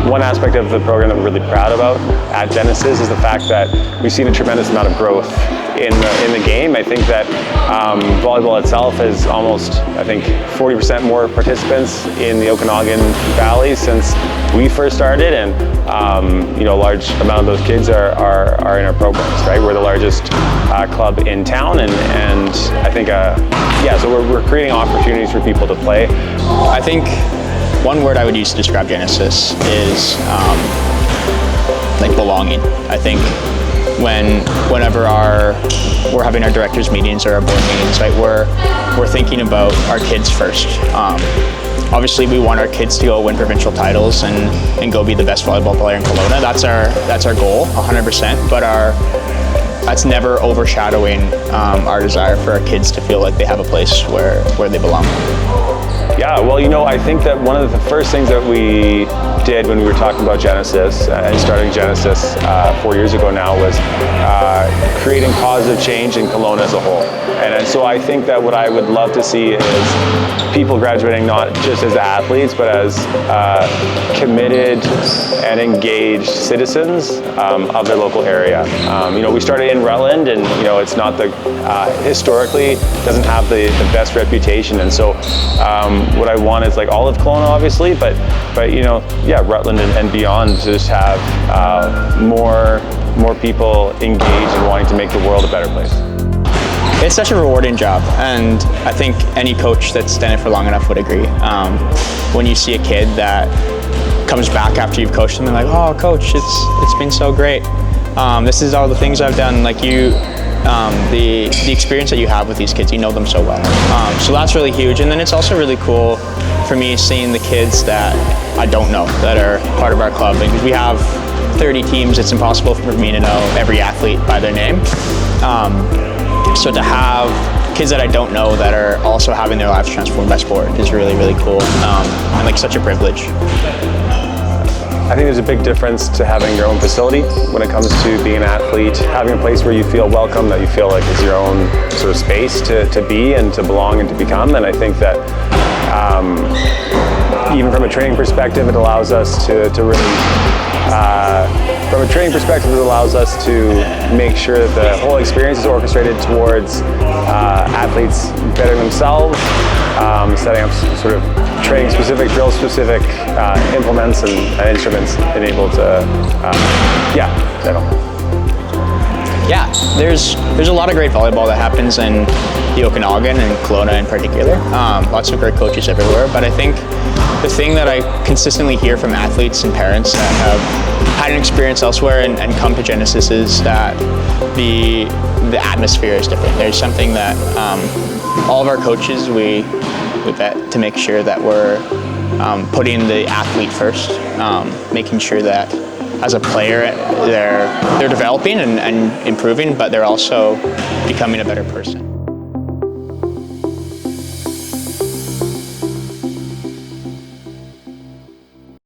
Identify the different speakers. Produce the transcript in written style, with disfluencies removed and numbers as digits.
Speaker 1: one aspect of the program that we're really proud about at Genesis is the fact that we've seen a tremendous amount of growth in the game. I think that volleyball itself has almost, I think, 40% more participants in the Okanagan Valley since we first started, and a large amount of those kids are in our programs, right? We're the largest club in town, and I think, so we're creating opportunities for people to play.
Speaker 2: I think one word I would use to describe Genesis is like belonging. I think whenever we're having our directors meetings or our board meetings, right, we're thinking about our kids first. Obviously, we want our kids to go win provincial titles and go be the best volleyball player in Kelowna. That's our goal, 100%. But that's never overshadowing our desire for our kids to feel like they have a place where they belong.
Speaker 1: Yeah, well, I think that one of the first things that we did when we were talking about Genesis and starting Genesis 4 years ago now was creating positive change in Kelowna as a whole. And so I think that what I would love to see is people graduating not just as athletes, but as committed and engaged citizens of their local area. We started in Rutland, and it's not historically doesn't have the best reputation, and so what I want is like all of Kelowna, obviously, but Rutland and beyond to just have more people engaged and wanting to make the world a better place.
Speaker 2: It's such a rewarding job, and I think any coach that's done it for long enough would agree. When you see a kid that comes back after you've coached them and like, oh, coach, it's been so great. This is all the things I've done. Like the experience that you have with these kids, you know them so well. So that's really huge. And then it's also really cool for me seeing the kids that I don't know that are part of our club. Because we have 30 teams, it's impossible for me to know every athlete by their name. So to have kids that I don't know that are also having their lives transformed by sport is really, really cool, and like such a privilege.
Speaker 1: I think there's a big difference to having your own facility when it comes to being an athlete, having a place where you feel welcome, that you feel like it's your own sort of space to be and to belong and to become. And I think that even from a training perspective, it allows us to really from a training perspective, it allows us to make sure that the whole experience is orchestrated towards athletes bettering themselves, setting up sort of training-specific, drill-specific implements and instruments enabled to,
Speaker 2: Yeah, there's a lot of great volleyball that happens in the Okanagan and Kelowna in particular. Lots of great coaches everywhere, but I think the thing that I consistently hear from athletes and parents that have had an experience elsewhere and come to Genesis is that the atmosphere is different. There's something that all of our coaches, we vet to make sure that we're putting the athlete first, making sure that as a player they're developing and improving, but they're also becoming a better person.